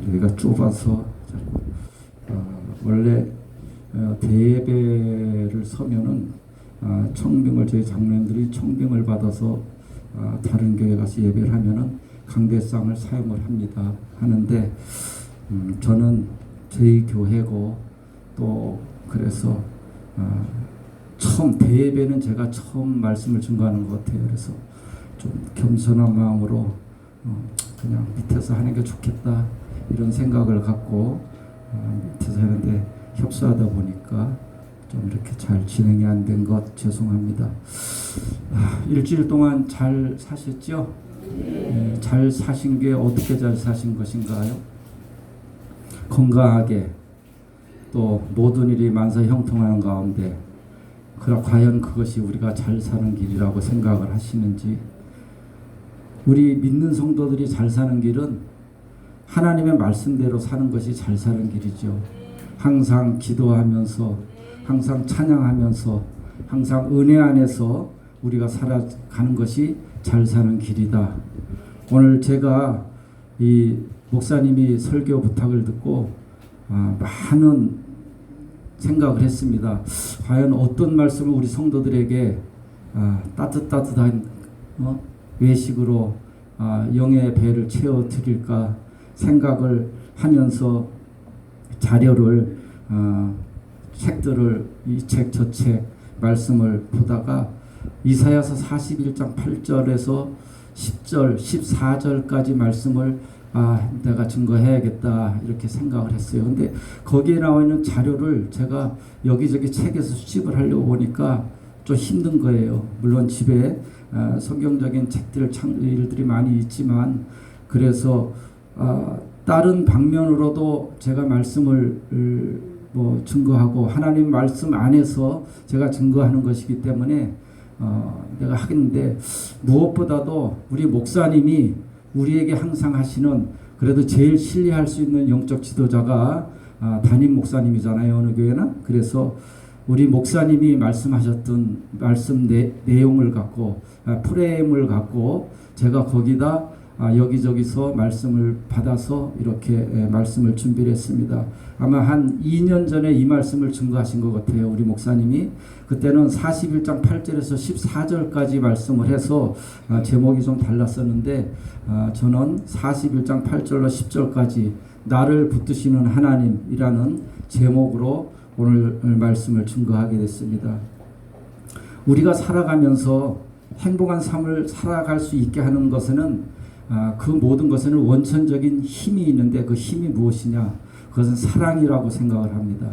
여기가 좁아서 원래 대예배를 서면은 청빙을 저희 장로님들이 청빙을 받아서 다른 교회 가서 예배를 하면은 강대상을 사용을 합니다. 하는데 저는 저희 교회고 또 그래서 처음 대예배는 제가 처음 말씀을 증거하는 것 같아요. 그래서 좀 겸손한 마음으로 그냥 밑에서 하는 게 좋겠다 이런 생각을 갖고 밑에서 하는데 협소하다 보니까 좀 이렇게 잘 진행이 안 된 것 죄송합니다. 일주일 동안 잘 사셨죠? 네, 잘 사신 게 어떻게 잘 사신 것인가요? 건강하게 또 모든 일이 만사형통하는 가운데 과연 그것이 우리가 잘 사는 길이라고 생각을 하시는지. 우리 믿는 성도들이 잘 사는 길은 하나님의 말씀대로 사는 것이 잘 사는 길이죠. 항상 기도하면서 항상 찬양하면서 항상 은혜 안에서 우리가 살아가는 것이 잘 사는 길이다. 오늘 제가 이 목사님이 설교 부탁을 듣고 많은 생각을 했습니다. 과연 어떤 말씀을 우리 성도들에게 따뜻한 외식으로 영의 배를 채워드릴까 생각을 하면서 자료를 책들을 이 책 저 책 말씀을 보다가 이사야서 41장 8절에서 10절 14절까지 말씀을 내가 증거해야겠다 이렇게 생각을 했어요. 근데 거기에 나와 있는 자료를 제가 여기저기 책에서 수집을 하려고 보니까 좀 힘든 거예요. 물론 집에 성경적인 책들 일들이 많이 있지만 그래서 다른 방면으로도 제가 말씀을 증거하고 하나님 말씀 안에서 제가 증거하는 것이기 때문에 내가 하겠는데 무엇보다도 우리 목사님이 우리에게 항상 하시는 그래도 제일 신뢰할 수 있는 영적 지도자가 담임 목사님이잖아요. 어느 교회나. 그래서 우리 목사님이 말씀하셨던 말씀 내용을 갖고 프레임을 갖고 제가 거기다 여기저기서 말씀을 받아서 이렇게 말씀을 준비를 했습니다. 아마 한 2년 전에 이 말씀을 증거하신 것 같아요. 우리 목사님이 그때는 41장 8절에서 14절까지 말씀을 해서 제목이 좀 달랐었는데 저는 41장 8절로 10절까지 나를 붙드시는 하나님이라는 제목으로 오늘 말씀을 증거하게 됐습니다. 우리가 살아가면서 행복한 삶을 살아갈 수 있게 하는 것에는 그 모든 것에는 원천적인 힘이 있는데 그 힘이 무엇이냐? 그것은 사랑이라고 생각을 합니다.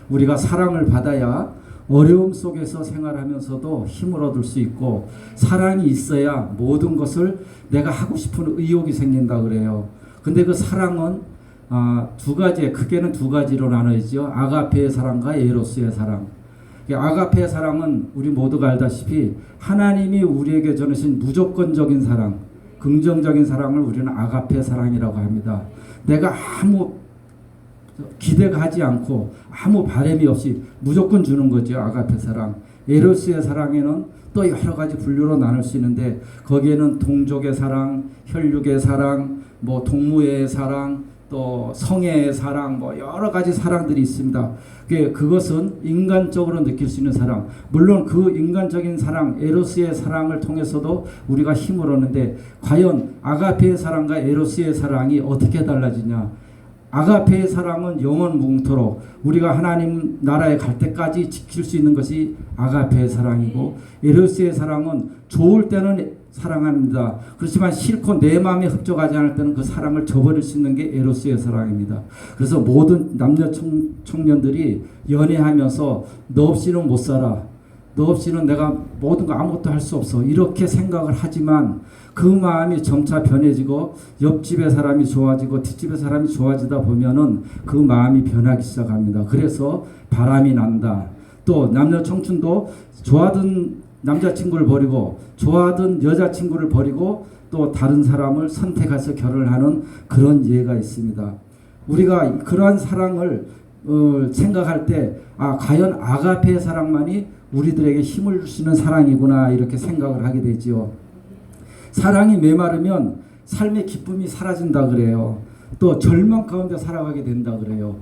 우리가 사랑을 받아야 어려움 속에서 생활하면서도 힘을 얻을 수 있고 사랑이 있어야 모든 것을 내가 하고 싶은 의욕이 생긴다 그래요. 근데 그 사랑은 두 가지, 크게는 두 가지로 나눠지죠. 아가페의 사랑과 에로스의 사랑. 아가페의 사랑은 우리 모두가 알다시피 하나님이 우리에게 전하신 무조건적인 사랑, 긍정적인 사랑을 우리는 아가페 사랑이라고 합니다. 내가 아무 기대가 하지 않고 아무 바람이 없이 무조건 주는 거죠. 아가페 사랑. 에로스의 사랑에는 또 여러 가지 분류로 나눌 수 있는데 거기에는 동족의 사랑, 혈육의 사랑, 동무의 사랑, 또 성애의 사랑, 여러 가지 사랑들이 있습니다. 그것은 인간적으로 느낄 수 있는 사랑. 물론 그 인간적인 사랑, 에로스의 사랑을 통해서도 우리가 힘을 얻는데 과연 아가페의 사랑과 에로스의 사랑이 어떻게 달라지냐? 아가페의 사랑은 영원 무궁토록 우리가 하나님 나라에 갈 때까지 지킬 수 있는 것이 아가페의 사랑이고 에로스의 사랑은 좋을 때는 사랑합니다. 그렇지만 싫고 내 마음에 흡족하지 않을 때는 그 사랑을 저버릴 수 있는 게 에로스의 사랑입니다. 그래서 모든 남녀 청년들이 연애하면서 너 없이는 못 살아. 너 없이는 내가 모든 거 아무것도 할 수 없어. 이렇게 생각을 하지만 그 마음이 점차 변해지고 옆집의 사람이 좋아지고 뒷집의 사람이 좋아지다 보면은 그 마음이 변하기 시작합니다. 그래서 바람이 난다. 또 남녀 청춘도 좋아하던 남자친구를 버리고 좋아하던 여자친구를 버리고 또 다른 사람을 선택해서 결혼을 하는 그런 예가 있습니다. 우리가 그러한 사랑을 생각할 때 과연 아가페의 사랑만이 우리들에게 힘을 줄 수 있는 사랑이구나 이렇게 생각을 하게 되지요. 사랑이 메마르면 삶의 기쁨이 사라진다 그래요. 또 절망 가운데 살아가게 된다 그래요.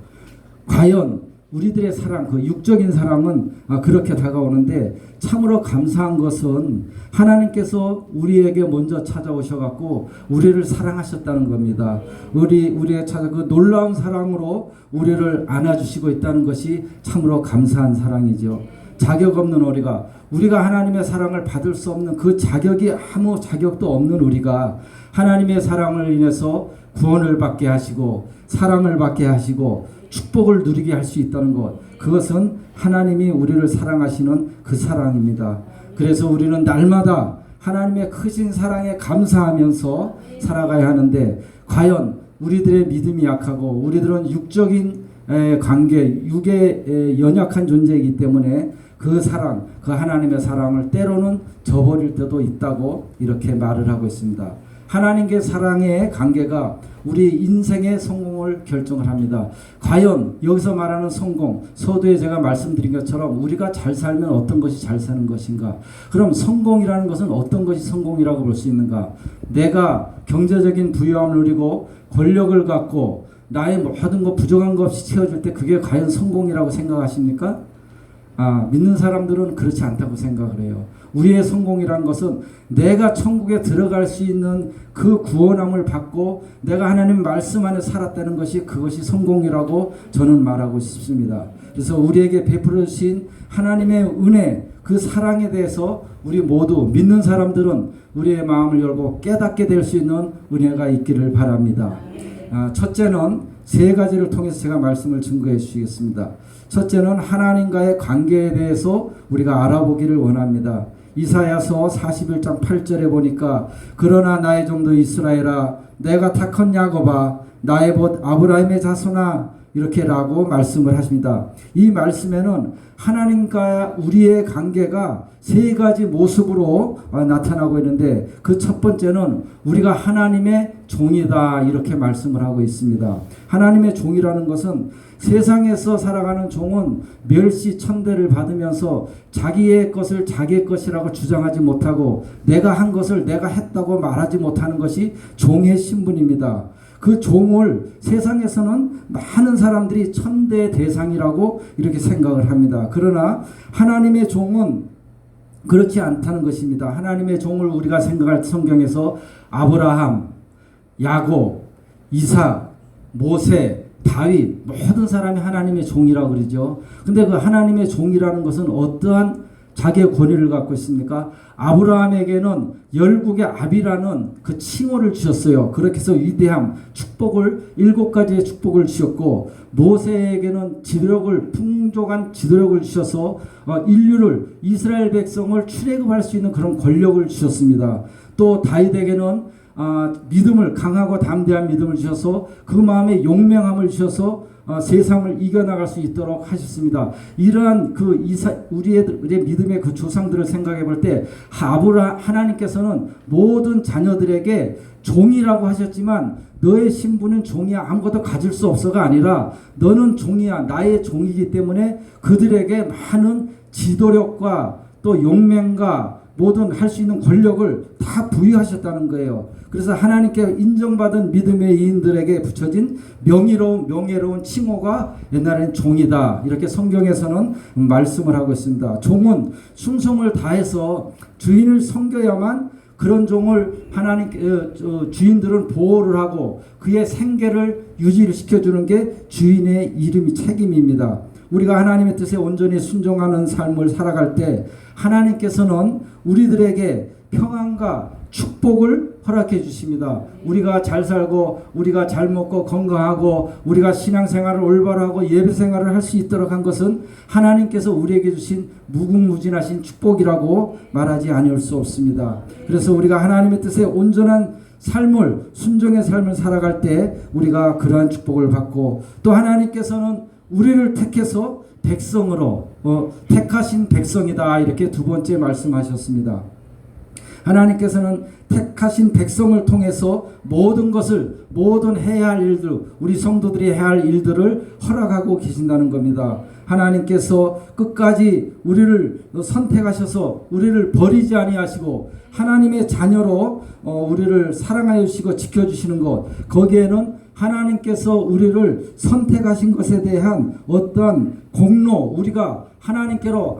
과연 우리들의 사랑, 그 육적인 사랑은 그렇게 다가오는데 참으로 감사한 것은 하나님께서 우리에게 먼저 찾아오셔갖고 우리를 사랑하셨다는 겁니다. 우리의 그 놀라운 사랑으로 우리를 안아주시고 있다는 것이 참으로 감사한 사랑이죠. 자격 없는 우리가 하나님의 사랑을 받을 수 없는 그 자격이 아무 자격도 없는 우리가 하나님의 사랑을 인해서 구원을 받게 하시고 사랑을 받게 하시고 축복을 누리게 할 수 있다는 것, 그것은 하나님이 우리를 사랑하시는 그 사랑입니다. 그래서 우리는 날마다 하나님의 크신 사랑에 감사하면서 살아가야 하는데 과연 우리들의 믿음이 약하고 우리들은 육적인 관계, 육에 연약한 존재이기 때문에 그 사랑, 그 하나님의 사랑을 때로는 저버릴 때도 있다고 이렇게 말을 하고 있습니다. 하나님께 사랑의 관계가 우리 인생의 성공을 결정을 합니다. 과연 여기서 말하는 성공, 서두에 제가 말씀드린 것처럼 우리가 잘 살면 어떤 것이 잘 사는 것인가? 그럼 성공이라는 것은 어떤 것이 성공이라고 볼 수 있는가? 내가 경제적인 부유함을 누리고 권력을 갖고 나의 모든 것 부족한 것 없이 채워줄 때 그게 과연 성공이라고 생각하십니까? 믿는 사람들은 그렇지 않다고 생각을 해요. 우리의 성공이란 것은 내가 천국에 들어갈 수 있는 그 구원함을 받고 내가 하나님 말씀 안에 살았다는 것이 그것이 성공이라고 저는 말하고 싶습니다. 그래서 우리에게 베풀어 주신 하나님의 은혜, 그 사랑에 대해서 우리 모두 믿는 사람들은 우리의 마음을 열고 깨닫게 될 수 있는 은혜가 있기를 바랍니다. 첫째는 세 가지를 통해서 제가 말씀을 증거해 주시겠습니다. 첫째는 하나님과의 관계에 대해서 우리가 알아보기를 원합니다. 이사야서 41장 8절에 보니까 그러나 나의 종도 이스라엘아 내가 택한 야곱아 나의 봇 아브라함의 자손아 이렇게라고 말씀을 하십니다. 이 말씀에는 하나님과 우리의 관계가 세 가지 모습으로 나타나고 있는데 그 첫 번째는 우리가 하나님의 종이다 이렇게 말씀을 하고 있습니다. 하나님의 종이라는 것은 세상에서 살아가는 종은 멸시 천대를 받으면서 자기의 것을 자기의 것이라고 주장하지 못하고 내가 한 것을 내가 했다고 말하지 못하는 것이 종의 신분입니다. 그 종을 세상에서는 많은 사람들이 천대의 대상이라고 이렇게 생각을 합니다. 그러나 하나님의 종은 그렇지 않다는 것입니다. 하나님의 종을 우리가 생각할 성경에서 아브라함, 야곱, 이삭, 모세, 다윗 모든 사람이 하나님의 종이라고 그러죠. 근데 그 하나님의 종이라는 것은 어떠한 자기의 권위를 갖고 있습니까? 아브라함에게는 열국의 아비라는 그 칭호를 주셨어요. 그렇게 해서 위대함, 축복을 7가지의 축복을 주셨고 모세에게는 지도력을 풍족한 지도력을 주셔서 인류를 이스라엘 백성을 출애굽할 수 있는 그런 권력을 주셨습니다. 또 다윗에게는 믿음을 강하고 담대한 믿음을 주셔서 그 마음에 용맹함을 주셔서 세상을 이겨나갈 수 있도록 하셨습니다. 이러한 우리의 믿음의 그 조상들을 생각해 볼 때 하나님께서는 모든 자녀들에게 종이라고 하셨지만 너의 신분은 종이야 아무것도 가질 수 없어가 아니라 너는 종이야 나의 종이기 때문에 그들에게 많은 지도력과 또 용맹과 모든 할 수 있는 권력을 다 부여하셨다는 거예요. 그래서 하나님께 인정받은 믿음의 이인들에게 붙여진 명예로운 칭호가 옛날엔 종이다. 이렇게 성경에서는 말씀을 하고 있습니다. 종은 충성을 다해서 주인을 섬겨야만 그런 종을 주인들은 보호를 하고 그의 생계를 유지를 시켜주는 게 주인의 책임입니다. 우리가 하나님의 뜻에 온전히 순종하는 삶을 살아갈 때 하나님께서는 우리들에게 평안과 축복을 허락해 주십니다. 우리가 잘 살고 우리가 잘 먹고 건강하고 우리가 신앙생활을 올바로 하고 예배생활을 할 수 있도록 한 것은 하나님께서 우리에게 주신 무궁무진하신 축복이라고 말하지 않을 수 없습니다. 그래서 우리가 하나님의 뜻에 온전한 삶을 순종의 삶을 살아갈 때 우리가 그러한 축복을 받고 또 하나님께서는 우리를 택해서 백성으로 택하신 백성이다 이렇게 두 번째 말씀하셨습니다. 하나님께서는 택하신 백성을 통해서 모든 해야 할 일들 우리 성도들이 해야 할 일들을 허락하고 계신다는 겁니다. 하나님께서 끝까지 우리를 선택하셔서 우리를 버리지 아니하시고 하나님의 자녀로 우리를 사랑하여 주시고 지켜주시는 것 거기에는 하나님께서 우리를 선택하신 것에 대한 어떤 공로, 우리가 하나님께로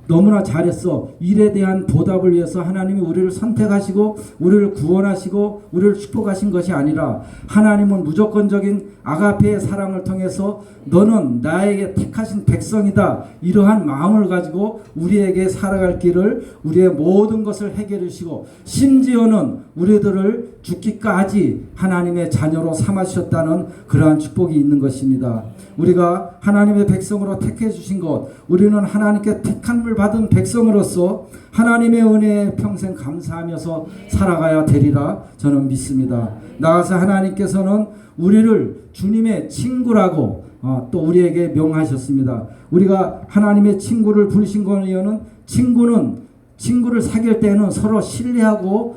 너무나 잘했어, 일에 대한 보답을 위해서 하나님이 우리를 선택하시고 우리를 구원하시고 우리를 축복하신 것이 아니라, 하나님은 무조건적인 아가페의 사랑을 통해서 너는 나에게 택하신 백성이다, 이러한 마음을 가지고 우리에게 살아갈 길을, 우리의 모든 것을 해결해 주시고, 심지어는 우리들을 죽기까지 하나님의 자녀로 삼아주셨다는 그러한 축복이 있는 것입니다. 우리가 하나님의 백성으로 택해 주신 것, 우리는 하나님께 택함을 받은 백성으로서 하나님의 은혜에 평생 감사하면서 살아가야 되리라 저는 믿습니다. 나아가서 하나님께서는 우리를 주님의 친구라고 또 우리에게 명하셨습니다. 우리가 하나님의 친구를 부르신 거는, 친구를 사귈 때는 서로 신뢰하고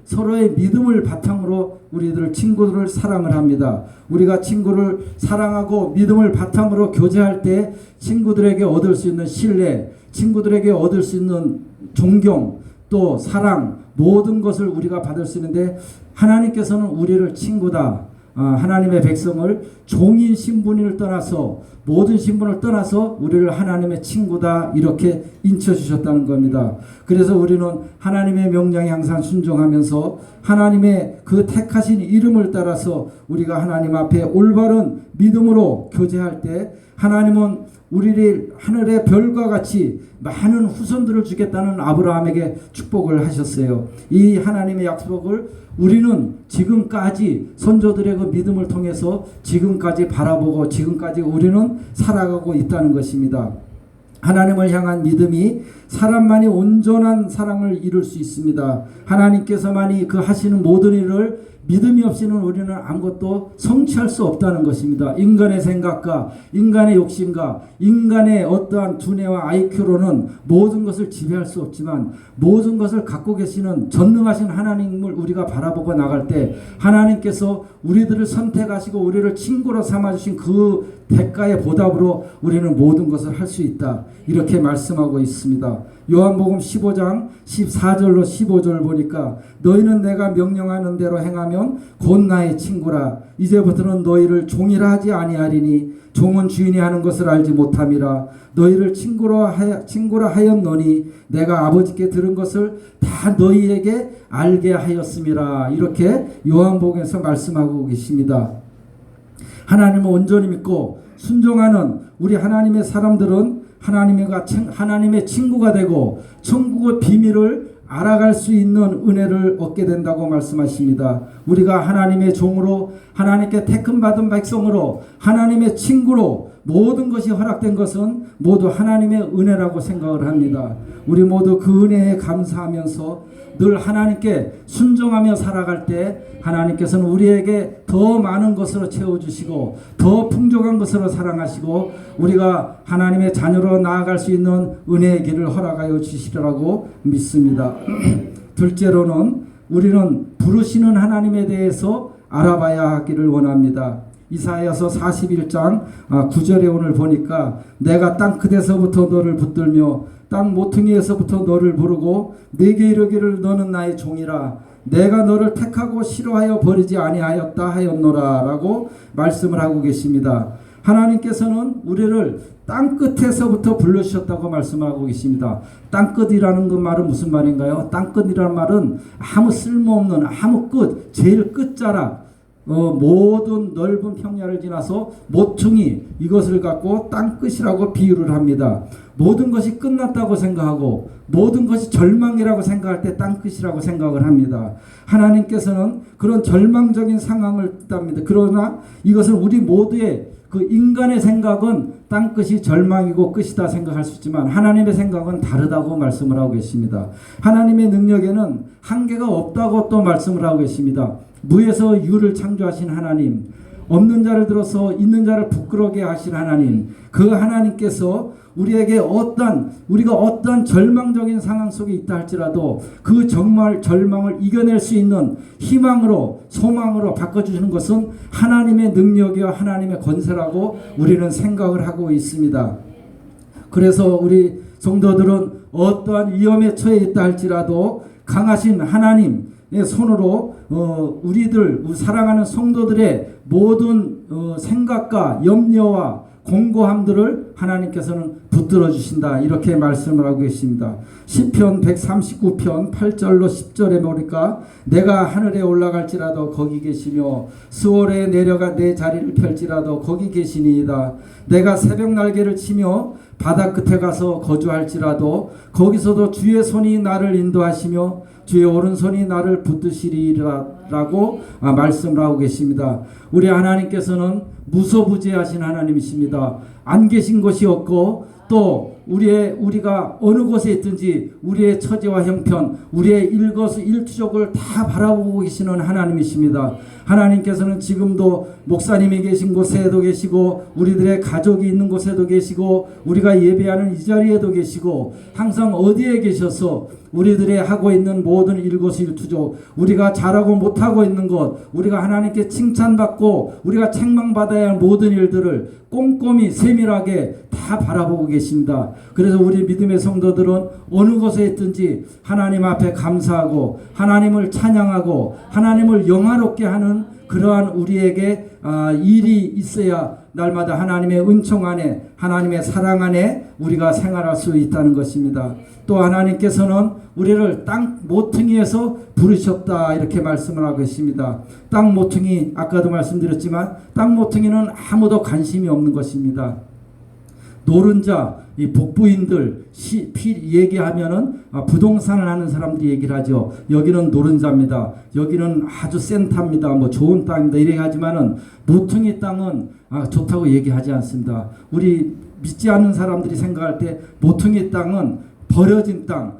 서로의 믿음을 바탕으로 우리들 친구들을 사랑을 합니다. 우리가 친구를 사랑하고 믿음을 바탕으로 교제할 때 친구들에게 얻을 수 있는 신뢰, 친구들에게 얻을 수 있는 존경, 또 사랑, 모든 것을 우리가 받을 수 있는데, 하나님께서는 우리를 친구다, 하나님의 백성을 종인 신분을 떠나서, 모든 신분을 떠나서 우리를 하나님의 친구다, 이렇게 인쳐주셨다는 겁니다. 그래서 우리는 하나님의 명령에 항상 순종하면서 하나님의 그 택하신 이름을 따라서 우리가 하나님 앞에 올바른 믿음으로 교제할 때, 하나님은 우리를 하늘의 별과 같이 많은 후손들을 주겠다는 아브라함에게 축복을 하셨어요. 이 하나님의 약속을 우리는 지금까지 선조들의 그 믿음을 통해서 지금까지 바라보고 지금까지 우리는 살아가고 있다는 것입니다. 하나님을 향한 믿음이 사람만이 온전한 사랑을 이룰 수 있습니다. 하나님께서만이 그 하시는 모든 일을 믿음이 없이는 우리는 아무것도 성취할 수 없다는 것입니다. 인간의 생각과 인간의 욕심과 인간의 어떠한 두뇌와 IQ로는 모든 것을 지배할 수 없지만, 모든 것을 갖고 계시는 전능하신 하나님을 우리가 바라보고 나갈 때, 하나님께서 우리들을 선택하시고 우리를 친구로 삼아주신 그 대가의 보답으로 우리는 모든 것을 할 수 있다, 이렇게 말씀하고 있습니다. 요한복음 15장 14절로 15절 보니까, 너희는 내가 명령하는 대로 행하면 곧 나의 친구라. 이제부터는 너희를 종이라 하지 아니하리니 종은 주인이 하는 것을 알지 못함이라. 너희를 친구라 하였노니 내가 아버지께 들은 것을 다 너희에게 알게 하였음이라. 이렇게 요한복음에서 말씀하고 계십니다. 하나님을 온전히 믿고 순종하는 우리 하나님의 사람들은 하나님의 친구가 되고 천국의 비밀을 알아갈 수 있는 은혜를 얻게 된다고 말씀하십니다. 우리가 하나님의 종으로, 하나님께 택함받은 백성으로, 하나님의 친구로 모든 것이 허락된 것은 모두 하나님의 은혜라고 생각을 합니다. 우리 모두 그 은혜에 감사하면서 늘 하나님께 순종하며 살아갈 때, 하나님께서는 우리에게 더 많은 것으로 채워주시고 더 풍족한 것으로 사랑하시고 우리가 하나님의 자녀로 나아갈 수 있는 은혜의 길을 허락하여 주시리라고 믿습니다. 둘째로는 우리는 부르시는 하나님에 대해서 알아봐야 하기를 원합니다. 이사야서 41장 9절에 오늘 보니까, 내가 땅 끝에서부터 너를 붙들며 땅 모퉁이에서부터 너를 부르고 네게 이르기를 너는 나의 종이라. 내가 너를 택하고 싫어하여 버리지 아니하였다 하였노라 라고 말씀을 하고 계십니다. 하나님께서는 우리를 땅끝에서부터 불러주셨다고 말씀하고 계십니다. 땅끝이라는 그 말은 무슨 말인가요? 땅끝이라는 말은 아무 쓸모없는, 아무 끝, 제일 끝자락, 모든 넓은 평야를 지나서 모퉁이, 이것을 갖고 땅끝이라고 비유를 합니다. 모든 것이 끝났다고 생각하고 모든 것이 절망이라고 생각할 때 땅끝이라고 생각을 합니다. 하나님께서는 그런 절망적인 상황을 뜻합니다. 그러나 이것은 우리 모두의 그 인간의 생각은 땅끝이 절망이고 끝이다 생각할 수 있지만, 하나님의 생각은 다르다고 말씀을 하고 계십니다. 하나님의 능력에는 한계가 없다고 또 말씀을 하고 계십니다. 무에서 유를 창조하신 하나님, 없는 자를 들어서 있는 자를 부끄러게 하신 하나님, 그 하나님께서 우리가 어떤 절망적인 상황 속에 있다 할지라도 그 정말 절망을 이겨낼 수 있는 희망으로, 소망으로 바꿔주시는 것은 하나님의 능력이와 하나님의 권세라고 우리는 생각을 하고 있습니다. 그래서 우리 성도들은 어떠한 위험에 처해 있다 할지라도 강하신 하나님, 손으로 우리들 사랑하는 성도들의 모든 생각과 염려와 공고함들을 하나님께서는 붙들어 주신다, 이렇게 말씀을 하고 계십니다. 시편 139편 8절로 10절에 보니까 내가 하늘에 올라갈지라도 거기 계시며 스월에 내려가 내 자리를 펼지라도 거기 계시니이다. 내가 새벽 날개를 치며 바다 끝에 가서 거주할지라도 거기서도 주의 손이 나를 인도하시며 주의 오른손이 나를 붙드시리라고 말씀을 하고 계십니다. 우리 하나님께서는 무소부재하신 하나님이십니다. 안 계신 곳이 없고 또 우리가 어느 곳에 있든지 우리의 처지와 형편, 우리의 일거수일투족을 다 바라보고 계시는 하나님이십니다. 하나님께서는 지금도 목사님이 계신 곳에도 계시고 우리들의 가족이 있는 곳에도 계시고 우리가 예배하는 이 자리에도 계시고 항상 어디에 계셔서 우리들의 하고 있는 모든 일거수일투족, 우리가 잘하고 못하고 있는 것, 우리가 하나님께 칭찬받고 우리가 책망받아야 할 모든 일들을 꼼꼼히 세밀하게 다 바라보고 계십니다. 그래서 우리 믿음의 성도들은 어느 곳에 있든지 하나님 앞에 감사하고 하나님을 찬양하고 하나님을 영화롭게 하는 그러한 우리에게 일이 있어야 날마다 하나님의 은총 안에 하나님의 사랑 안에 우리가 생활할 수 있다는 것입니다. 또 하나님께서는 우리를 땅 모퉁이에서 부르셨다, 이렇게 말씀을 하고 계십니다. 땅 모퉁이, 아까도 말씀드렸지만 땅 모퉁이는 아무도 관심이 없는 것입니다. 노른자, 이 복부인들 얘기하면은 부동산을 하는 사람들이 얘기를 하죠. 여기는 노른자입니다. 여기는 아주 센 탑니다. 뭐 좋은 땅입니다. 이렇게 하지만은 모퉁이 땅은 좋다고 얘기하지 않습니다. 우리 믿지 않는 사람들이 생각할 때 모퉁이 땅은 버려진 땅,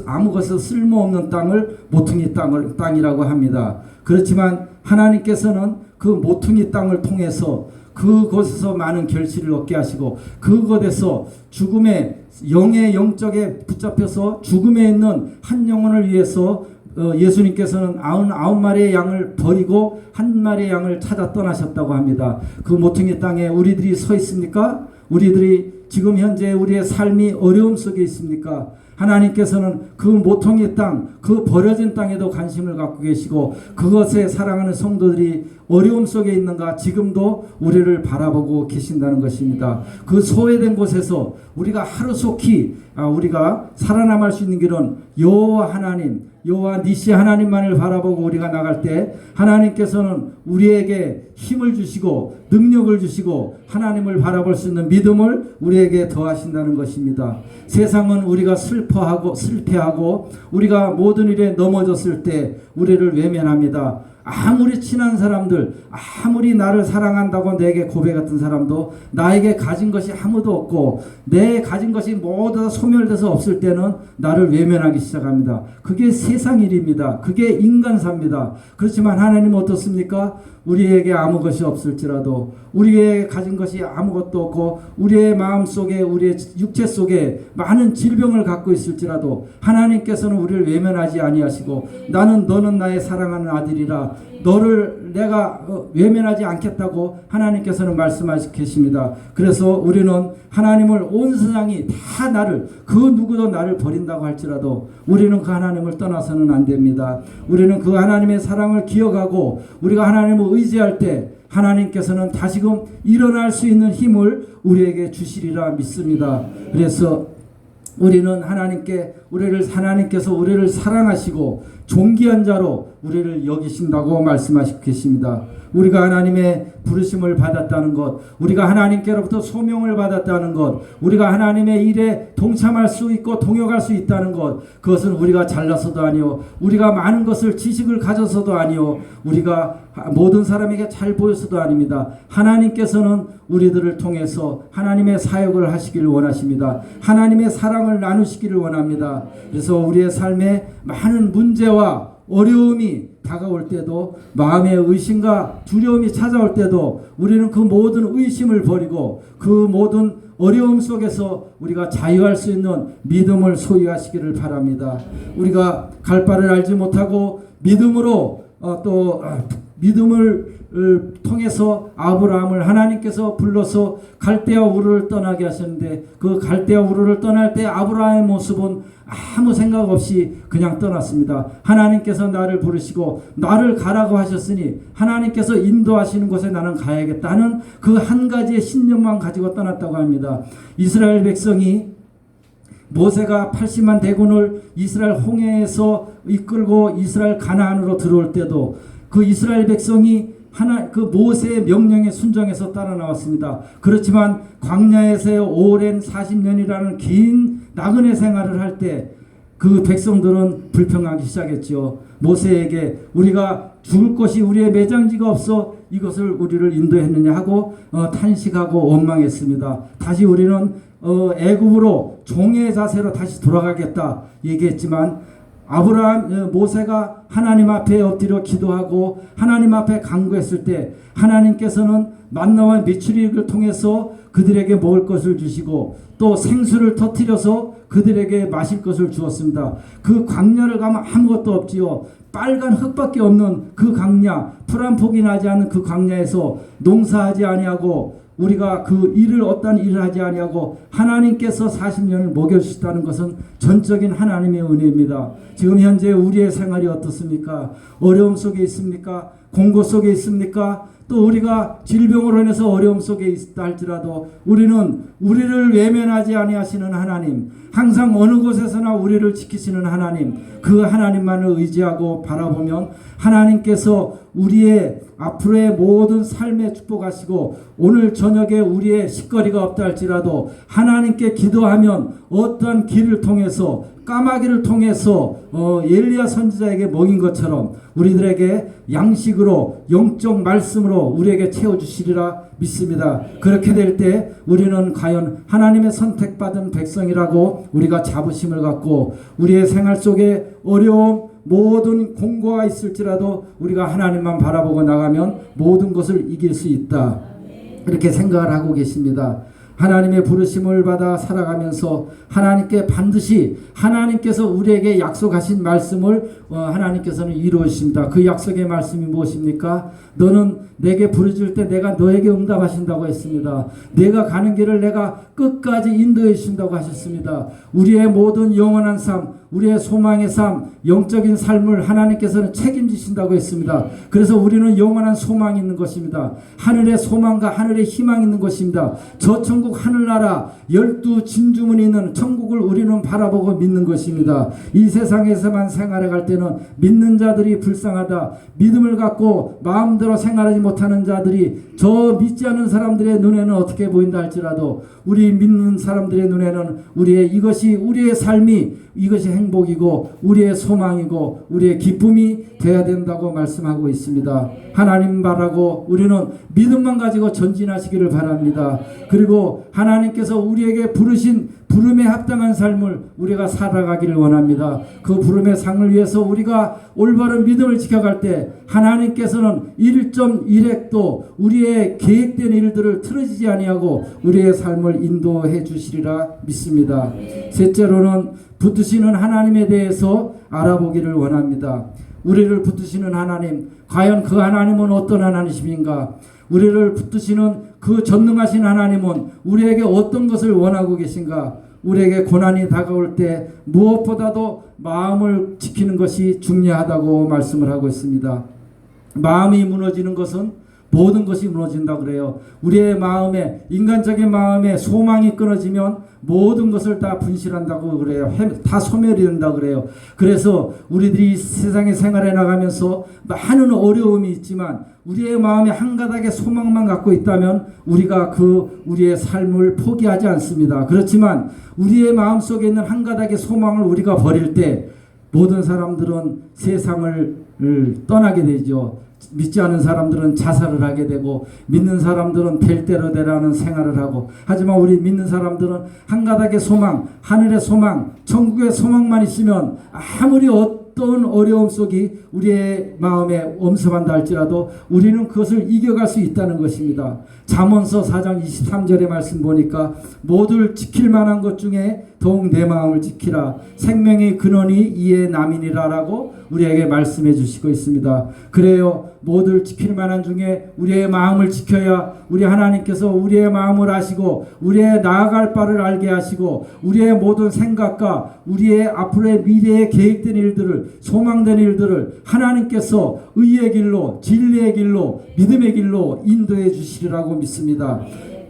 아무것도 쓸모없는 땅을 모퉁이 땅이라고 합니다. 그렇지만 하나님께서는 그 모퉁이 땅을 통해서 그곳에서 많은 결실을 얻게 하시고 그곳에서 죽음의 영적에 붙잡혀서 죽음에 있는 한 영혼을 위해서 예수님께서는 99마리의 양을 버리고 한 마리의 양을 찾아 떠나셨다고 합니다. 그 모퉁이 땅에 우리들이 서 있습니까? 우리들이 지금 현재 우리의 삶이 어려움 속에 있습니까? 하나님께서는 그 모퉁이 땅, 그 버려진 땅에도 관심을 갖고 계시고 그것에 사랑하는 성도들이 어려움 속에 있는가 지금도 우리를 바라보고 계신다는 것입니다. 그 소외된 곳에서 우리가 하루속히 우리가 살아남을 수 있는 길은 여호와 하나님, 여호와 니시 하나님만을 바라보고 우리가 나갈 때 하나님께서는 우리에게 힘을 주시고 능력을 주시고 하나님을 바라볼 수 있는 믿음을 우리에게 더하신다는 것입니다. 세상은 우리가 실패하고 우리가 모든 일에 넘어졌을 때 우리를 외면합니다. 아무리 친한 사람들, 아무리 나를 사랑한다고 내게 고백했던 사람도 나에게 가진 것이 아무도 없고 내 가진 것이 모두 다 소멸돼서 없을 때는 나를 외면하기 시작합니다. 그게 세상 일입니다. 그게 인간사입니다. 그렇지만 하나님은 어떻습니까? 우리에게 아무 것이 없을지라도 우리의 가진 것이 아무것도 없고 우리의 마음속에 우리의 육체 속에 많은 질병을 갖고 있을지라도 하나님께서는 우리를 외면하지 아니하시고 너는 나의 사랑하는 아들이라 너를 내가 외면하지 않겠다고 하나님께서는 말씀하시고 계십니다. 그래서 우리는 하나님을 온 세상이 다 그 누구도 나를 버린다고 할지라도 우리는 그 하나님을 떠나서는 안 됩니다. 우리는 그 하나님의 사랑을 기억하고 우리가 하나님을 의지할 때 하나님께서는 다시금 일어날 수 있는 힘을 우리에게 주시리라 믿습니다. 그래서 우리는 하나님께서 우리를 사랑하시고 존귀한 자로 우리를 여기신다고 말씀하시고 계십니다. 우리가 하나님의 부르심을 받았다는 것, 우리가 하나님께로부터 소명을 받았다는 것, 우리가 하나님의 일에 동참할 수 있고 동역할 수 있다는 것, 그것은 우리가 잘나서도 아니요, 우리가 많은 것을 지식을 가져서도 아니요, 우리가 모든 사람에게 잘 보여서도 아닙니다. 하나님께서는 우리들을 통해서 하나님의 사역을 하시기를 원하십니다. 하나님의 사랑을 나누시기를 원합니다. 그래서 우리의 삶에 많은 문제와 어려움이 다가올 때도 마음의 의심과 두려움이 찾아올 때도 우리는 그 모든 의심을 버리고 그 모든 어려움 속에서 우리가 자유할 수 있는 믿음을 소유하시기를 바랍니다. 우리가 갈 바를 알지 못하고 믿음으로 또 믿음을 통해서 아브라함을 하나님께서 불러서 갈대아 우르를 떠나게 하셨는데, 그 갈대아 우르를 떠날 때 아브라함의 모습은 아무 생각 없이 그냥 떠났습니다. 하나님께서 나를 부르시고 나를 가라고 하셨으니 하나님께서 인도하시는 곳에 나는 가야겠다 하는 그 한 가지의 신념만 가지고 떠났다고 합니다. 이스라엘 백성이 모세가 80만 대군을 이스라엘 홍해에서 이끌고 이스라엘 가나안으로 들어올 때도 그 이스라엘 백성이 그 모세의 명령에 순종해서 따라 나왔습니다. 그렇지만 광야에서의 오랜 40년이라는 긴 나그네 생활을 할 때 그 백성들은 불평하기 시작했죠. 모세에게 우리가 죽을 곳이 우리의 매장지가 없어 이것을 우리를 인도했느냐 하고 탄식하고 원망했습니다. 다시 우리는 애굽으로 종의 자세로 다시 돌아가겠다 얘기했지만, 모세가 하나님 앞에 엎드려 기도하고 하나님 앞에 간구했을 때 하나님께서는 만나와 메추리를 통해서 그들에게 먹을 것을 주시고 또 생수를 터뜨려서 그들에게 마실 것을 주었습니다. 그 광야를 가면 아무것도 없지요. 빨간 흙밖에 없는 그 광야, 풀 한 폭이 나지 않는 그 광야에서 농사하지 아니하고 우리가 그 일을 어떤 일을 하지 아니하고 하나님께서 40년을 먹여주시다는 것은 전적인 하나님의 은혜입니다. 지금 현재 우리의 생활이 어떻습니까? 어려움 속에 있습니까? 공고 속에 있습니까? 또 우리가 질병으로 인해서 어려움 속에 있다 할지라도 우리는 우리를 외면하지 아니하시는 하나님, 항상 어느 곳에서나 우리를 지키시는 하나님, 그 하나님만을 의지하고 바라보면 하나님께서 우리의 앞으로의 모든 삶에 축복하시고, 오늘 저녁에 우리의 식거리가 없다 할지라도 하나님께 기도하면 어떠한 길을 통해서, 까마귀를 통해서 엘리야 선지자에게 먹인 것처럼 우리들에게 양식으로 영적 말씀으로 우리에게 채워주시리라 믿습니다. 그렇게 될 때 우리는 과연 하나님의 선택받은 백성이라고 우리가 자부심을 갖고 우리의 생활 속에 어려움, 모든 공고가 있을지라도 우리가 하나님만 바라보고 나가면 모든 것을 이길 수 있다, 이렇게 생각을 하고 계십니다. 하나님의 부르심을 받아 살아가면서 하나님께 반드시 하나님께서 우리에게 약속하신 말씀을 하나님께서는 이루어주십니다. 그 약속의 말씀이 무엇입니까? 너는 내게 부르짖을 때 내가 너에게 응답하신다고 했습니다. 내가 가는 길을 내가 끝까지 인도해 주신다고 하셨습니다. 우리의 모든 영원한 삶, 우리의 소망의 삶, 영적인 삶을 하나님께서는 책임지신다고 했습니다. 그래서 우리는 영원한 소망이 있는 것입니다. 하늘의 소망과 하늘의 희망이 있는 것입니다. 저 천국 하늘나라 12 진주문이 있는 천국을 우리는 바라보고 믿는 것입니다. 이 세상에서만 생활해 갈 때는 믿는 자들이 불쌍하다, 믿음을 갖고 마음대로 생활하지 못하는 자들이 저 믿지 않는 사람들의 눈에는 어떻게 보인다 할지라도 우리 믿는 사람들의 눈에는 이것이 우리의 삶이, 이것이 행복이고 우리의 소망이고 우리의 기쁨이 되어야 된다고 말씀하고 있습니다. 하나님 바라고 우리는 믿음만 가지고 전진하시기를 바랍니다. 그리고 하나님께서 우리에게 부르신 부름에 합당한 삶을 우리가 살아가기를 원합니다. 그 부름의 상을 위해서 우리가 올바른 믿음을 지켜갈 때 하나님께서는 1.1핵도 우리의 계획된 일들을 틀어지지 아니하고 우리의 삶을 인도해 주시리라 믿습니다. 셋째로는 붙드시는 하나님에 대해서 알아보기를 원합니다. 우리를 붙드시는 하나님, 과연 그 하나님은 어떤 하나님이신가? 우리를 붙드시는 그 전능하신 하나님은 우리에게 어떤 것을 원하고 계신가? 우리에게 고난이 다가올 때 무엇보다도 마음을 지키는 것이 중요하다고 말씀을 하고 있습니다. 마음이 무너지는 것은 모든 것이 무너진다고 그래요. 우리의 마음에, 인간적인 마음에 소망이 끊어지면 모든 것을 다 분실한다고 그래요. 다 소멸이 된다고 그래요. 그래서 우리들이 세상에 생활해 나가면서 많은 어려움이 있지만 우리의 마음에 한 가닥의 소망만 갖고 있다면 우리가 우리의 삶을 포기하지 않습니다. 그렇지만 우리의 마음속에 있는 한 가닥의 소망을 우리가 버릴 때 모든 사람들은 세상을 떠나게 되죠. 믿지 않은 사람들은 자살을 하게 되고 믿는 사람들은 될 대로 되라는 생활을 하고, 하지만 우리 믿는 사람들은 한 가닥의 소망, 하늘의 소망, 천국의 소망만 있으면 아무리 어떤 어려움 속이 우리의 마음에 엄습한다 할지라도 우리는 그것을 이겨갈 수 있다는 것입니다. 잠언서 4장 23절의 말씀 보니까 모두를 지킬 만한 것 중에 더욱 내 마음을 지키라. 생명의 근원이 이에 남이니라라고 우리에게 말씀해 주시고 있습니다. 그래요. 모두를 지킬 만한 중에 우리의 마음을 지켜야 우리 하나님께서 우리의 마음을 아시고 우리의 나아갈 바를 알게 하시고 우리의 모든 생각과 우리의 앞으로의 미래에 계획된 일들을 소망된 일들을 하나님께서 의의 길로 진리의 길로 믿음의 길로 인도해 주시리라고 믿습니다.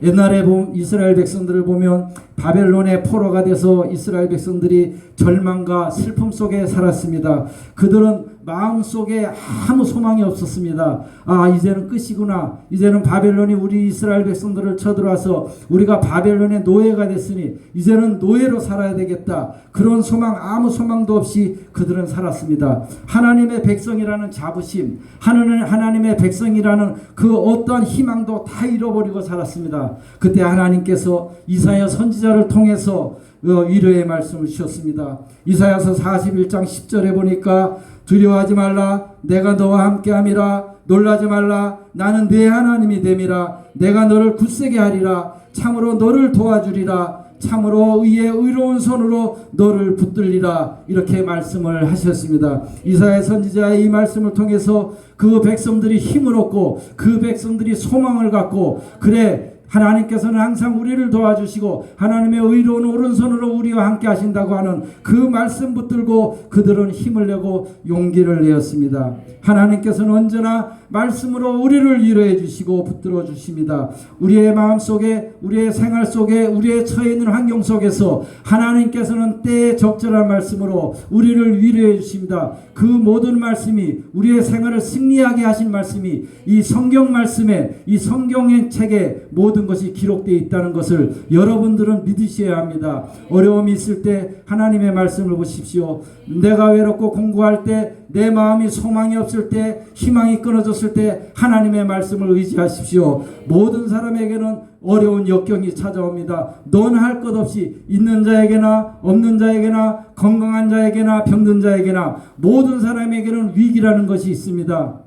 옛날에 이스라엘 백성들을 보면 바벨론의 포로가 돼서 이스라엘 백성들이 절망과 슬픔 속에 살았습니다. 그들은 마음속에 아무 소망이 없었습니다. 아, 이제는 끝이구나. 이제는 바벨론이 우리 이스라엘 백성들을 쳐들어와서 우리가 바벨론의 노예가 됐으니 이제는 노예로 살아야 되겠다. 그런 소망, 아무 소망도 없이 그들은 살았습니다. 하나님의 백성이라는 자부심, 하나님의 백성이라는 그 어떠한 희망도 다 잃어버리고 살았습니다. 그때 하나님께서 이사야 선지자를 통해서 위로의 말씀을 주셨습니다. 이사야서 41장 10절에 보니까 두려워하지 말라. 내가 너와 함께함이라. 놀라지 말라. 나는 네 하나님이 됨이라. 내가 너를 굳세게 하리라. 참으로 너를 도와주리라. 참으로 의의 의로운 손으로 너를 붙들리라. 이렇게 말씀을 하셨습니다. 이사야 선지자의 이 말씀을 통해서 그 백성들이 힘을 얻고 그 백성들이 소망을 갖고 그래 하나님께서는 항상 우리를 도와주시고 하나님의 의로운 오른손으로 우리와 함께 하신다고 하는 그 말씀 붙들고 그들은 힘을 내고 용기를 내었습니다. 하나님께서는 언제나 말씀으로 우리를 위로해 주시고 붙들어 주십니다. 우리의 마음속에 우리의 생활 속에 우리의 처해 있는 환경 속에서 하나님께서는 때에 적절한 말씀으로 우리를 위로해 주십니다. 그 모든 말씀이 우리의 생활을 승리하게 하신 말씀이 이 성경 말씀에 이 성경의 책에 모든 것이 기록되어 있다는 것을 여러분들은 믿으셔야 합니다. 어려움이 있을 때 하나님의 말씀을 보십시오. 내가 외롭고 공고할 때 내 마음이 소망이 없을 때 희망이 끊어졌을 때 하나님의 말씀을 의지하십시오. 모든 사람에게는 어려운 역경이 찾아옵니다. 넌 할 것 없이 있는 자에게나 없는 자에게나 건강한 자에게나 병든 자에게나 모든 사람에게는 위기라는 것이 있습니다.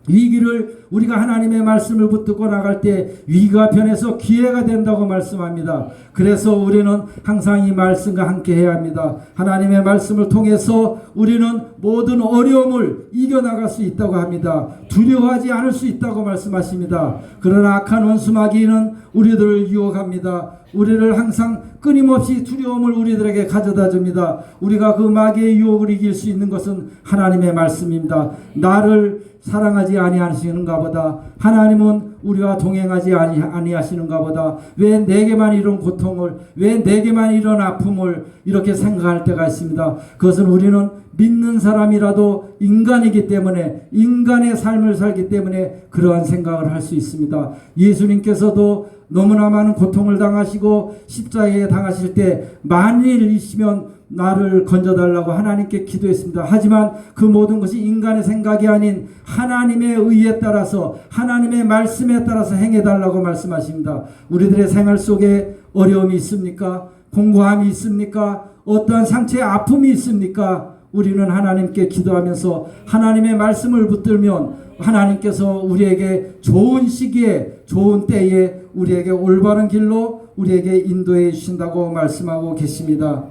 위기를 우리가 하나님의 말씀을 붙들고 나갈 때 위기가 변해서 기회가 된다고 말씀합니다. 그래서 우리는 항상 이 말씀과 함께 해야 합니다. 하나님의 말씀을 통해서 우리는 모든 어려움을 이겨나갈 수 있다고 합니다. 두려워하지 않을 수 있다고 말씀하십니다. 그러나 악한 원수마귀는 우리들을 유혹합니다. 우리를 항상 끊임없이 두려움을 우리들에게 가져다 줍니다. 우리가 그 마귀의 유혹을 이길 수 있는 것은 하나님의 말씀입니다. 나를 사랑하지 아니하시는가 보다. 하나님은 우리와 동행하지 아니하시는가 보다. 왜 내게만 이런 고통을, 왜 내게만 이런 아픔을 이렇게 생각할 때가 있습니다. 그것은 우리는 믿는 사람이라도 인간이기 때문에 인간의 삶을 살기 때문에 그러한 생각을 할 수 있습니다. 예수님께서도 너무나 많은 고통을 당하시고 십자가에 당하실 때 만일이시면 나를 건져달라고 하나님께 기도했습니다. 하지만 그 모든 것이 인간의 생각이 아닌 하나님의 의에 따라서 하나님의 말씀에 따라서 행해달라고 말씀하십니다. 우리들의 생활 속에 어려움이 있습니까? 공고함이 있습니까? 어떠한 상처의 아픔이 있습니까? 우리는 하나님께 기도하면서 하나님의 말씀을 붙들면 하나님께서 우리에게 좋은 시기에 좋은 때에 우리에게 올바른 길로 우리에게 인도해 주신다고 말씀하고 계십니다.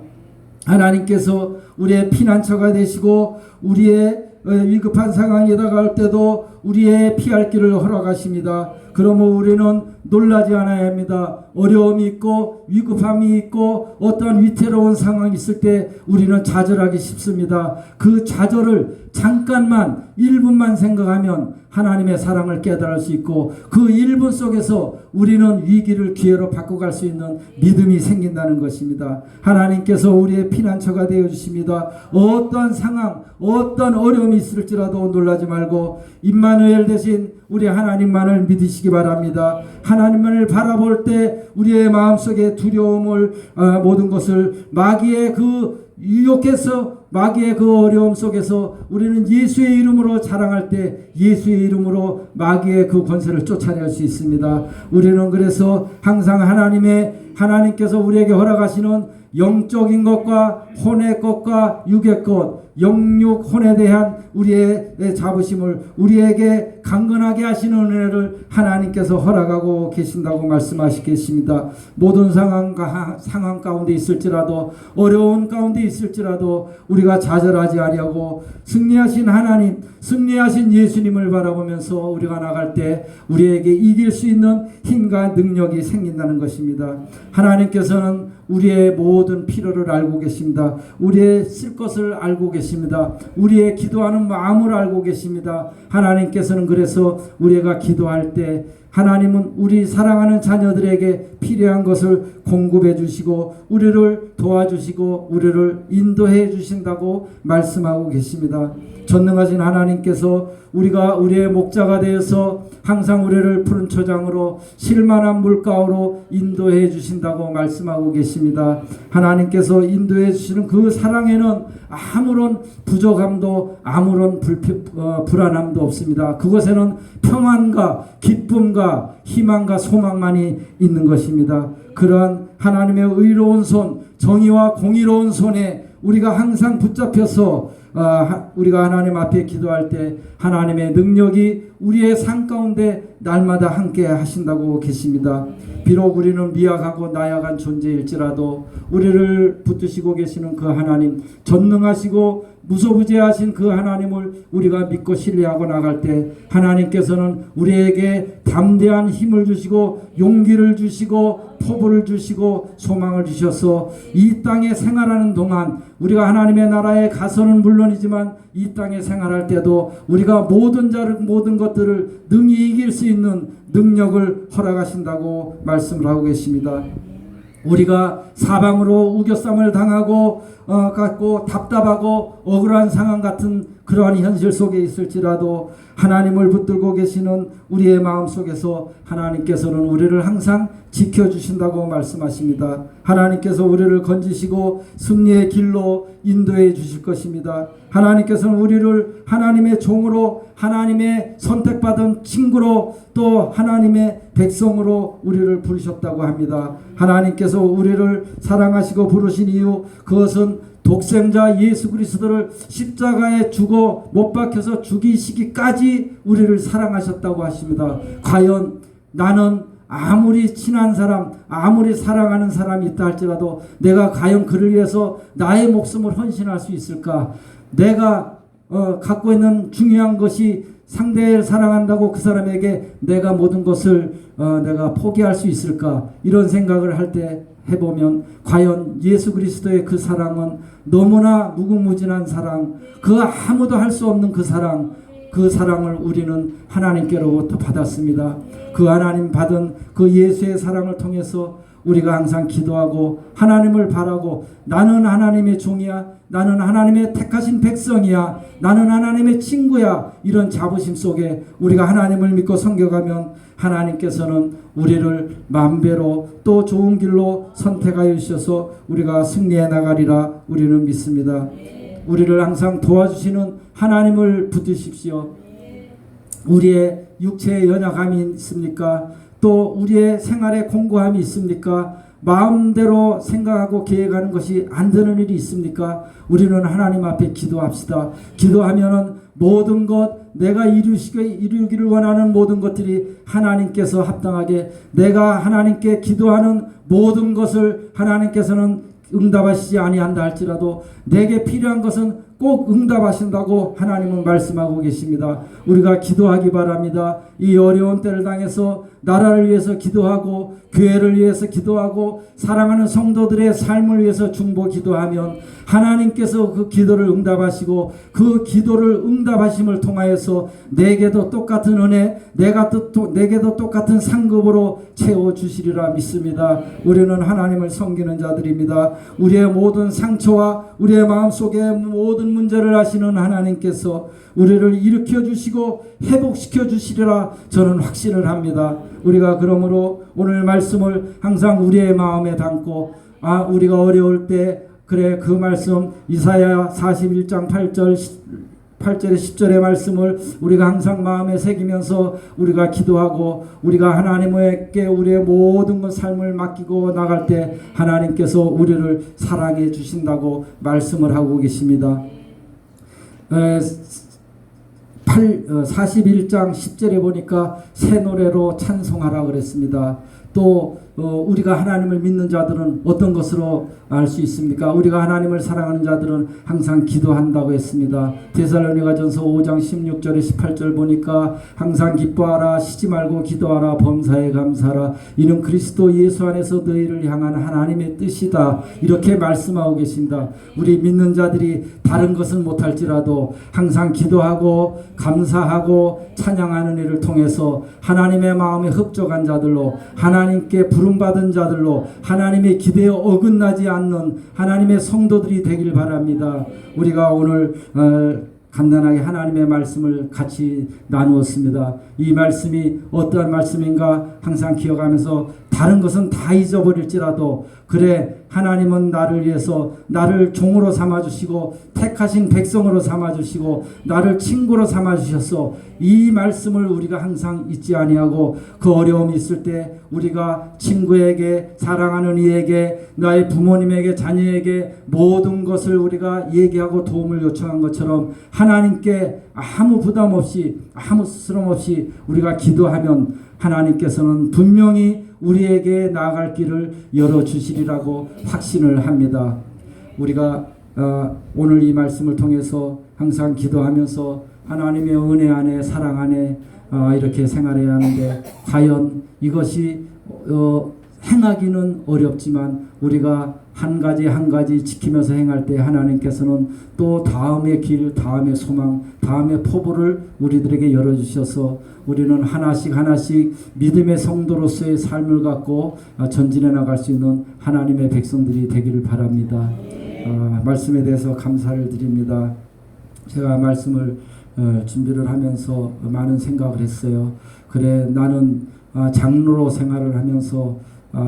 하나님께서 우리의 피난처가 되시고 우리의 위급한 상황에 다가올 때도 우리의 피할 길을 허락하십니다. 그러므로 우리는 놀라지 않아야 합니다. 어려움이 있고 위급함이 있고 어떠한 위태로운 상황이 있을 때 우리는 좌절하기 쉽습니다. 그 좌절을 잠깐만 1분만 생각하면 하나님의 사랑을 깨달을 수 있고 그 1분 속에서 우리는 위기를 기회로 바꿔갈 수 있는 믿음이 생긴다는 것입니다. 하나님께서 우리의 피난처가 되어주십니다. 어떤 상황, 어떤 어려움이 있을지라도 놀라지 말고 임마누엘 대신 우리 하나님만을 믿으시기 바랍니다. 하나님만을 바라볼 때 우리의 마음속에 두려움을 모든 것을 마귀의 그 유혹해서 마귀의 그 어려움 속에서 우리는 예수의 이름으로 자랑할 때 예수의 이름으로 마귀의 그 권세를 쫓아낼 수 있습니다. 우리는 그래서 항상 하나님께서 우리에게 허락하시는 영적인 것과 혼의 것과 육의 것, 영육 혼에 대한 우리의 자부심을 우리에게 강건하게 하시는 은혜를 하나님께서 허락하고 계신다고 말씀하시겠습니다. 모든 상황 가운데 있을지라도, 어려운 가운데 있을지라도 우리가 좌절하지 아니하고 승리하신 하나님, 승리하신 예수님을 바라보면서 우리가 나갈 때 우리에게 이길 수 있는 힘과 능력이 생긴다는 것입니다. 하나님께서는 우리의 모든 필요를 알고 계십니다. 우리의 쓸 것을 알고 계십니다. 우리의 기도하는 마음을 알고 계십니다. 하나님께서는 그래서 우리가 기도할 때 하나님은 우리 사랑하는 자녀들에게 필요한 것을 공급해 주시고 우리를 도와주시고 우리를 인도해 주신다고 말씀하고 계십니다. 전능하신 하나님께서 우리가 우리의 목자가 되어서 항상 우리를 푸른 초장으로 쉴만한 물가로 인도해 주신다고 말씀하고 계십니다. 하나님께서 인도해 주시는 그 사랑에는 아무런 부족함도 아무런 불안함도 없습니다. 그것에는 평안과 기쁨과 희망과 소망만이 있는 것입니다. 그러한 하나님의 의로운 손, 정의와 공의로운 손에 우리가 항상 붙잡혀서 우리가 하나님 앞에 기도할 때 하나님의 능력이 우리의 삶 가운데 날마다 함께 하신다고 계십니다. 비록 우리는 미약하고 나약한 존재일지라도 우리를 붙드시고 계시는 그 하나님, 전능하시고 무소부재하신 그 하나님을 우리가 믿고 신뢰하고 나갈 때 하나님께서는 우리에게 담대한 힘을 주시고 용기를 주시고 포부를 주시고 소망을 주셔서 이 땅에 생활하는 동안 우리가 하나님의 나라에 가서는 물론이지만 이 땅에 생활할 때도 우리가 모든 것들을 능히 이길 수 있는 능력을 허락하신다고 말씀을 하고 계십니다. 우리가 사방으로 우겨쌈을 당하고 갖고 답답하고 억울한 상황 같은 그러한 현실 속에 있을지라도 하나님을 붙들고 계시는 우리의 마음 속에서 하나님께서는 우리를 항상 지켜주신다고 말씀하십니다. 하나님께서 우리를 건지시고 승리의 길로 인도해 주실 것입니다. 하나님께서는 우리를 하나님의 종으로, 하나님의 선택받은 친구로, 또 하나님의 백성으로 우리를 부르셨다고 합니다. 하나님께서 우리를 사랑하시고 부르신 이유, 그것은 독생자 예수 그리스도를 십자가에 죽어 못 박혀서 죽이시기까지 우리를 사랑하셨다고 하십니다. 과연 나는 아무리 친한 사람, 아무리 사랑하는 사람이 있다 할지라도 내가 과연 그를 위해서 나의 목숨을 헌신할 수 있을까? 내가 갖고 있는 중요한 것이 상대를 사랑한다고 그 사람에게 내가 모든 것을 내가 포기할 수 있을까? 이런 생각을 할 때 해보면 과연 예수 그리스도의 그 사랑은 너무나 무궁무진한 사랑, 그 아무도 할 수 없는 그 사랑을 우리는 하나님께로부터 받았습니다. 그 하나님 받은 그 예수의 사랑을 통해서 우리가 항상 기도하고 하나님을 바라고 나는 하나님의 종이야, 나는 하나님의 택하신 백성이야, 나는 하나님의 친구야, 이런 자부심 속에 우리가 하나님을 믿고 섬겨가면 하나님께서는 우리를 만배로 또 좋은 길로 선택하여 주셔서 우리가 승리해 나가리라 우리는 믿습니다. 우리를 항상 도와주시는 하나님을 붙드십시오. 우리의 육체의 연약함이 있습니까? 또 우리의 생활에 공고함이 있습니까? 마음대로 생각하고 계획하는 것이 안 되는 일이 있습니까? 우리는 하나님 앞에 기도합시다. 기도하면은 모든 것, 내가 이루기를 원하는 모든 것들이 하나님께서 합당하게, 내가 하나님께 기도하는 모든 것을 하나님께서는 응답하시지 아니한다 할지라도 내게 필요한 것은 꼭 응답하신다고 하나님은 말씀하고 계십니다. 우리가 기도하기 바랍니다. 이 어려운 때를 당해서 나라를 위해서 기도하고 교회를 위해서 기도하고 사랑하는 성도들의 삶을 위해서 중보 기도하면 하나님께서 그 기도를 응답하시고 그 기도를 응답하심을 통하여서 내게도 똑같은 은혜, 내게도 똑같은 상급으로 채워주시리라 믿습니다. 우리는 하나님을 섬기는 자들입니다. 우리의 모든 상처와 우리의 마음속의 모든 문제를 아시는 하나님께서 우리를 일으켜 주시고 회복시켜 주시리라 저는 확신을 합니다. 우리가 그러므로 오늘 말씀을 항상 우리의 마음에 담고 우리가 어려울 때 그래 그 말씀 이사야 41장 8절 8절에 10절의 말씀을 우리가 항상 마음에 새기면서 우리가 기도하고 우리가 하나님께 우리의 모든 것 삶을 맡기고 나갈 때 하나님께서 우리를 사랑해 주신다고 말씀을 하고 계십니다. 41장 10절에 보니까 새 노래로 찬송하라 그랬습니다. 또 우리가 하나님을 믿는 자들은 어떤 것으로 알 수 있습니까? 우리가 하나님을 사랑하는 자들은 항상 기도한다고 했습니다. 데살로니가전서 5장 16절에 18절 보니까 항상 기뻐하라, 쉬지 말고 기도하라, 범사에 감사하라, 이는 그리스도 예수 안에서 너희를 향한 하나님의 뜻이다, 이렇게 말씀하고 계십니다. 우리 믿는 자들이 다른 것은 못할지라도 항상 기도하고 감사하고 찬양하는 일을 통해서 하나님의 마음에 흡족한 자들로, 하나님께 부름받은 자들로, 하나님의 기대에 어긋나지 않는 하나님의 성도들이 되길 바랍니다. 우리가 오늘 간단하게 하나님의 말씀을 같이 나누었습니다. 이 말씀이 어떠한 말씀인가 항상 기억하면서 다른 것은 다 잊어버릴지라도 그래 하나님은 나를 위해서 나를 종으로 삼아주시고 택하신 백성으로 삼아주시고 나를 친구로 삼아주셔서 이 말씀을 우리가 항상 잊지 아니하고 그 어려움이 있을 때 우리가 친구에게, 사랑하는 이에게, 나의 부모님에게, 자녀에게 모든 것을 우리가 얘기하고 도움을 요청한 것처럼 하나님께 아무 부담 없이 아무 스스럼 없이 우리가 기도하면 하나님께서는 분명히 우리에게 나아갈 길을 열어주시리라고 확신을 합니다. 우리가 오늘 이 말씀을 통해서 항상 기도하면서 하나님의 은혜 안에, 사랑 안에 이렇게 생활해야 하는데 과연 이것이 행하기는 어렵지만 우리가 한 가지 한 가지 지키면서 행할 때 하나님께서는 또 다음의 길, 다음의 소망, 다음의 포부를 우리들에게 열어주셔서 우리는 하나씩 하나씩 믿음의 성도로서의 삶을 갖고 전진해 나갈 수 있는 하나님의 백성들이 되기를 바랍니다. 말씀에 대해서 감사를 드립니다. 제가 말씀을 준비를 하면서 많은 생각을 했어요. 그래, 나는 장로로 생활을 하면서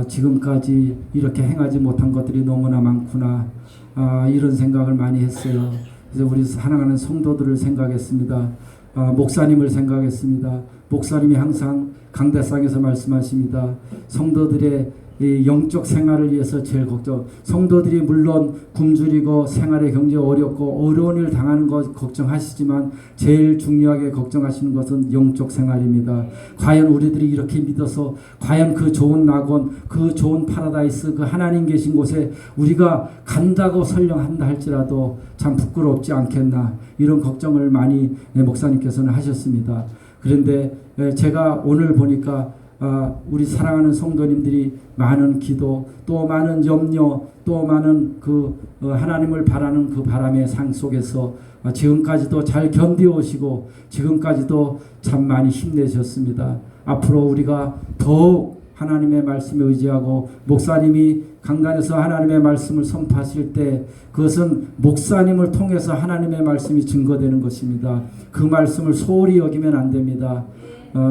지금까지 이렇게 행하지 못한 것들이 너무나 많구나, 이런 생각을 많이 했어요. 그래서 우리 사랑하는 성도들을 생각했습니다. 목사님을 생각했습니다. 목사님이 항상 강대상에서 말씀하십니다. 성도들의 이 영적 생활을 위해서 제일 걱정, 성도들이 물론 굶주리고 생활의 경제 어렵고 어려운 일 당하는 것 걱정하시지만 제일 중요하게 걱정하시는 것은 영적 생활입니다. 과연 우리들이 이렇게 믿어서 과연 그 좋은 낙원, 그 좋은 파라다이스, 그 하나님 계신 곳에 우리가 간다고 설령 한다 할지라도 참 부끄럽지 않겠나, 이런 걱정을 많이 목사님께서는 하셨습니다. 그런데 제가 오늘 보니까 우리 사랑하는 성도님들이 많은 기도, 또 많은 염려, 또 많은 그 하나님을 바라는 그 바람의 상 속에서 지금까지도 잘 견디오시고 지금까지도 참 많이 힘내셨습니다. 앞으로 우리가 더욱 하나님의 말씀에 의지하고, 목사님이 강단에서 하나님의 말씀을 선포하실 때 그것은 목사님을 통해서 하나님의 말씀이 증거되는 것입니다. 그 말씀을 소홀히 여기면 안 됩니다.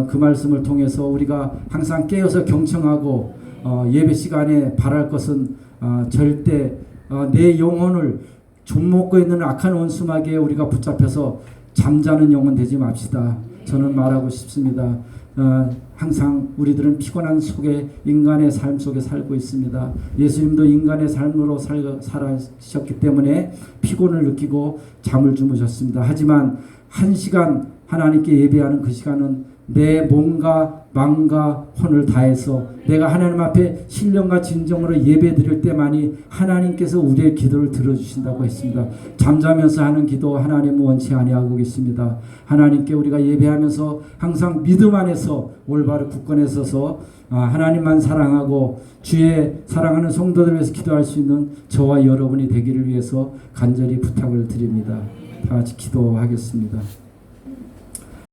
그 말씀을 통해서 우리가 항상 깨어서 경청하고 예배 시간에 바랄 것은 절대 내 영혼을 좀먹고 있는 악한 원수마귀에 우리가 붙잡혀서 잠자는 영혼 되지 맙시다. 저는 말하고 싶습니다. 항상 우리들은 피곤한 속에, 인간의 삶 속에 살고 있습니다. 예수님도 인간의 삶으로 살아셨기 때문에 피곤을 느끼고 잠을 주무셨습니다. 하지만 한 시간 하나님께 예배하는 그 시간은 내 몸과 마음과 혼을 다해서 내가 하나님 앞에 신령과 진정으로 예배 드릴 때만이 하나님께서 우리의 기도를 들어주신다고 했습니다. 잠자면서 하는 기도 하나님은 원치 아니하고 계십니다. 하나님께 우리가 예배하면서 항상 믿음 안에서 올바로 굳건해 서서 하나님만 사랑하고 주의 사랑하는 성도들을 위해서 기도할 수 있는 저와 여러분이 되기를 위해서 간절히 부탁을 드립니다. 다 같이 기도하겠습니다.